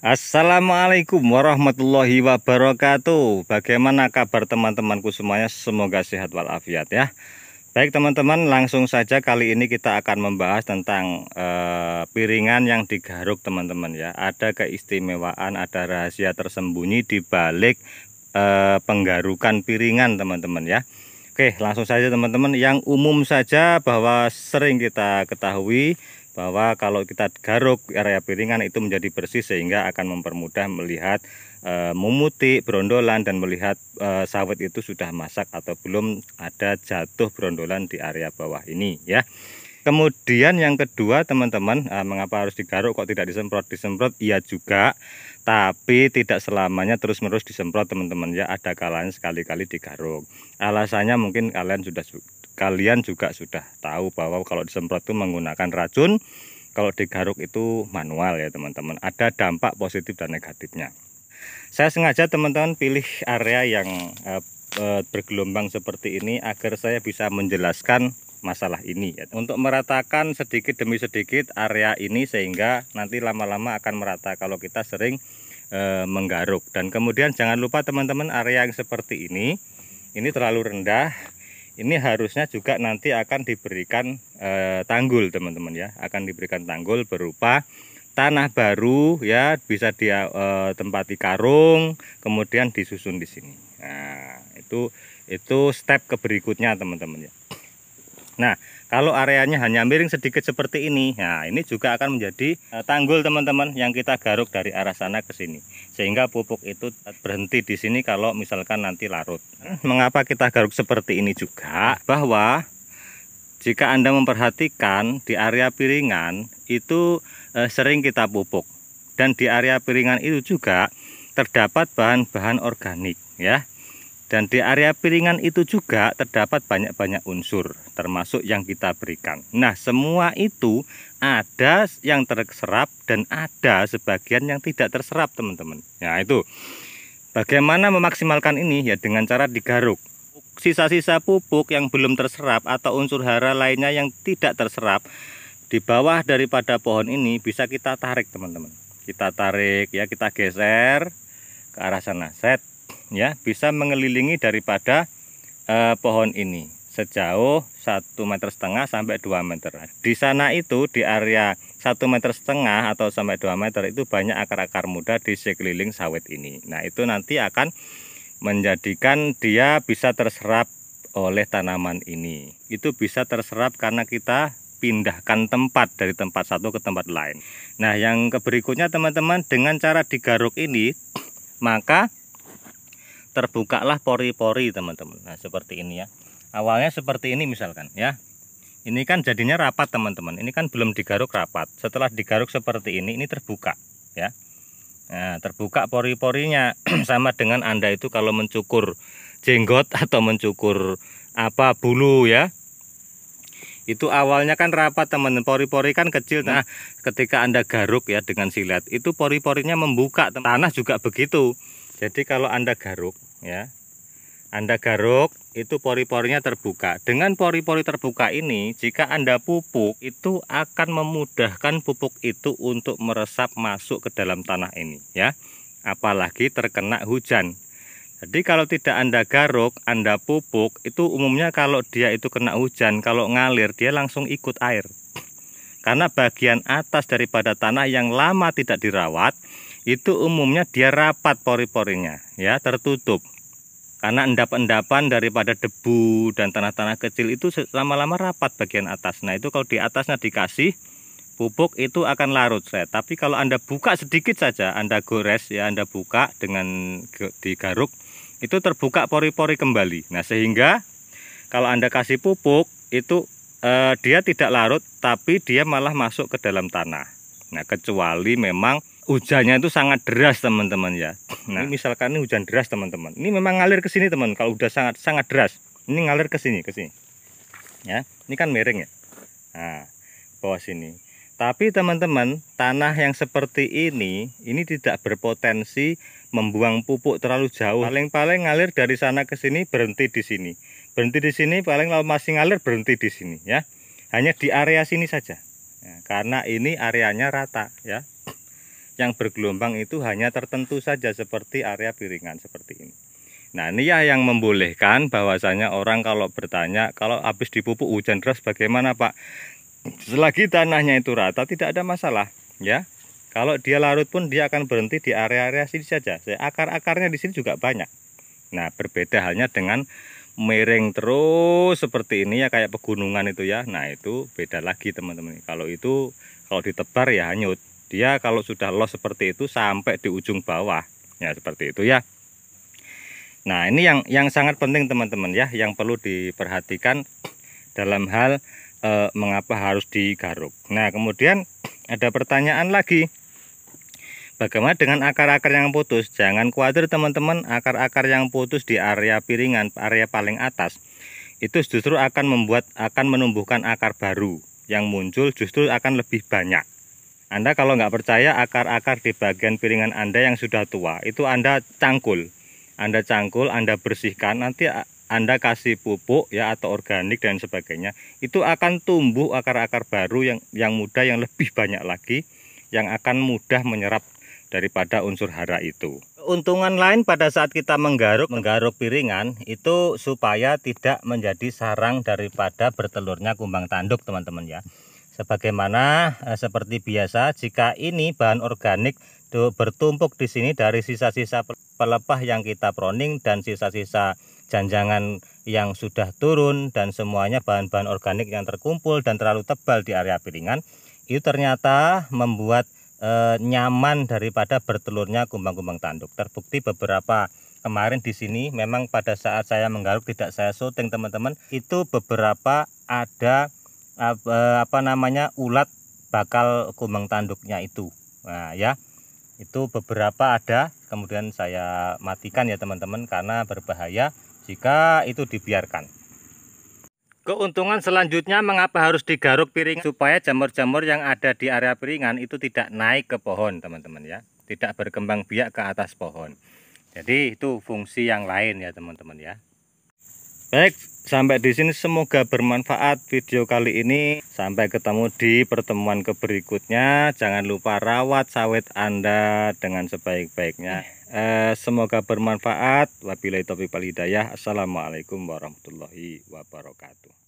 Assalamualaikum warahmatullahi wabarakatuh. Bagaimana kabar teman-temanku semuanya? Semoga sehat walafiat ya. Baik teman-teman, langsung saja kali ini kita akan membahas tentang piringan yang digaruk teman-teman ya. Ada keistimewaan, ada rahasia tersembunyi di balik penggarukan piringan teman-teman ya. Oke, langsung saja teman-teman. Yang umum saja bahwa sering kita ketahui bahwa kalau kita garuk area piringan itu menjadi bersih sehingga akan mempermudah melihat memutik brondolan dan melihat sawit itu sudah masak atau belum ada jatuh brondolan di area bawah ini ya. Kemudian yang kedua teman-teman, mengapa harus digaruk kok tidak disemprot? Disemprot iya juga, tapi tidak selamanya terus-menerus disemprot teman-teman ya. Ada kalanya sekali-kali digaruk. Alasannya mungkin kalian juga sudah tahu bahwa kalau disemprot itu menggunakan racun, kalau digaruk itu manual ya teman-teman. Ada dampak positif dan negatifnya. Saya sengaja teman-teman pilih area yang bergelombang seperti ini agar saya bisa menjelaskan masalah ini ya. Untuk meratakan sedikit demi sedikit area ini sehingga nanti lama-lama akan merata kalau kita sering menggaruk. Dan kemudian jangan lupa teman-teman, area yang seperti ini terlalu rendah. Ini harusnya juga nanti akan diberikan tanggul teman-teman ya, akan diberikan tanggul berupa tanah baru ya, bisa dia tempati karung, kemudian disusun di sini. Nah, itu step ke berikutnya teman-teman ya. Nah, kalau areanya hanya miring sedikit seperti ini, nah ini juga akan menjadi tanggul teman-teman yang kita garuk dari arah sana ke sini. Sehingga pupuk itu berhenti di sini kalau misalkan nanti larut. Mengapa kita garuk seperti ini juga? Bahwa jika Anda memperhatikan di area piringan itu sering kita pupuk. Dan di area piringan itu juga terdapat bahan-bahan organik ya. Dan di area piringan itu juga terdapat banyak-banyak unsur, termasuk yang kita berikan. Nah, semua itu ada yang terserap dan ada sebagian yang tidak terserap, teman-teman. Nah, itu bagaimana memaksimalkan ini ya, dengan cara digaruk. Sisa-sisa pupuk yang belum terserap atau unsur hara lainnya yang tidak terserap di bawah daripada pohon ini bisa kita tarik, teman-teman. Kita tarik ya, kita geser ke arah sana. Set. Ya, bisa mengelilingi daripada pohon ini sejauh 1,5 meter sampai 2 meter. Di sana itu di area 1,5 meter atau sampai 2 meter itu banyak akar-akar muda di sekeliling sawit ini. Nah, itu nanti akan menjadikan dia bisa terserap oleh tanaman ini. Itu bisa terserap karena kita pindahkan tempat dari tempat satu ke tempat lain. Nah, yang berikutnya teman-teman, dengan cara digaruk ini maka terbukalah pori-pori teman-teman. Nah, seperti ini ya. Awalnya seperti ini misalkan ya. Ini kan jadinya rapat teman-teman. Ini kan belum digaruk rapat. Setelah digaruk seperti ini terbuka ya. Nah, terbuka pori-porinya. Sama dengan Anda itu kalau mencukur jenggot atau mencukur bulu ya. Itu awalnya kan rapat teman-teman, pori-pori kan kecil. Nah, ketika Anda garuk ya dengan silet, itu pori-porinya membuka. Tanah juga begitu. Jadi kalau Anda garuk ya, Anda garuk itu pori-porinya terbuka. Dengan pori-pori terbuka ini, jika Anda pupuk itu akan memudahkan pupuk itu untuk meresap masuk ke dalam tanah ini ya. Apalagi terkena hujan. Jadi kalau tidak Anda garuk, Anda pupuk, itu umumnya kalau dia itu kena hujan, kalau ngalir dia langsung ikut air. Karena bagian atas daripada tanah yang lama tidak dirawat, itu umumnya dia rapat pori-porinya ya, tertutup. Karena endap-endapan daripada debu dan tanah-tanah kecil itu lama-lama rapat bagian atas. Nah, itu kalau di atasnya dikasih pupuk itu akan larut. Tapi kalau Anda buka sedikit saja, Anda gores ya, Anda buka dengan digaruk, itu terbuka pori-pori kembali. Nah, sehingga kalau Anda kasih pupuk itu dia tidak larut, tapi dia malah masuk ke dalam tanah. Nah, kecuali memang hujannya itu sangat deras teman-teman ya. Nah, ini misalkan ini hujan deras teman-teman. Ini memang ngalir ke sini teman. Kalau udah sangat deras, ini ngalir ke sini Ya, ini kan miring ya. Nah, bawah sini. Tapi teman-teman, tanah yang seperti ini tidak berpotensi membuang pupuk terlalu jauh. Paling-paling ngalir dari sana ke sini, berhenti di sini. Berhenti di sini, paling lama masih ngalir, berhenti di sini ya. Hanya di area sini saja. Nah, karena ini areanya rata ya. yang bergelombang itu hanya tertentu saja seperti area piringan seperti ini. Nah ini ya yang membolehkan bahwasanya orang kalau bertanya, kalau habis dipupuk hujan deras bagaimana Pak? Selagi tanahnya itu rata tidak ada masalah ya. Kalau dia larut pun dia akan berhenti di area-area sini saja. Akar-akarnya di sini juga banyak. Nah berbeda halnya dengan miring terus seperti ini ya, kayak pegunungan itu ya. Nah itu beda lagi teman-teman. Kalau itu kalau ditebar ya hanyut. Dia kalau sudah los seperti itu sampai di ujung bawah ya, seperti itu ya. Nah ini yang sangat penting teman-teman ya, yang perlu diperhatikan dalam hal mengapa harus digaruk. Nah kemudian ada pertanyaan lagi, bagaimana dengan akar-akar yang putus? Jangan khawatir teman-teman, akar-akar yang putus di area piringan, area paling atas, itu justru akan menumbuhkan akar baru yang muncul justru akan lebih banyak. Anda kalau nggak percaya akar-akar di bagian piringan Anda yang sudah tua, itu Anda cangkul, Anda bersihkan, nanti Anda kasih pupuk ya atau organik dan sebagainya, itu akan tumbuh akar-akar baru yang muda, yang lebih banyak lagi, yang akan mudah menyerap daripada unsur hara itu. Keuntungan lain pada saat kita menggaruk piringan itu supaya tidak menjadi sarang daripada bertelurnya kumbang tanduk teman-teman ya. Sebagaimana seperti biasa, jika ini bahan organik bertumpuk di sini dari sisa-sisa pelepah yang kita proning dan sisa-sisa janjangan yang sudah turun dan semuanya bahan-bahan organik yang terkumpul dan terlalu tebal di area piringan, itu ternyata membuat nyaman daripada bertelurnya kumbang-kumbang tanduk. Terbukti beberapa kemarin di sini memang pada saat saya menggaruk tidak saya syuting teman-teman, itu beberapa ada ulat bakal kumbang tanduknya itu. Nah ya, itu beberapa ada, kemudian saya matikan ya teman-teman karena berbahaya jika itu dibiarkan. Keuntungan selanjutnya mengapa harus digaruk piringan, supaya jamur-jamur yang ada di area piringan itu tidak naik ke pohon teman-teman ya, tidak berkembang biak ke atas pohon. Jadi itu fungsi yang lain ya teman-teman ya. Baik, sampai di sini semoga bermanfaat video kali ini. Sampai ketemu di pertemuan berikutnya. Jangan lupa rawat sawit Anda dengan sebaik-baiknya. Semoga bermanfaat. Wabillahi taufiq wal hidayah. Assalamualaikum warahmatullahi wabarakatuh.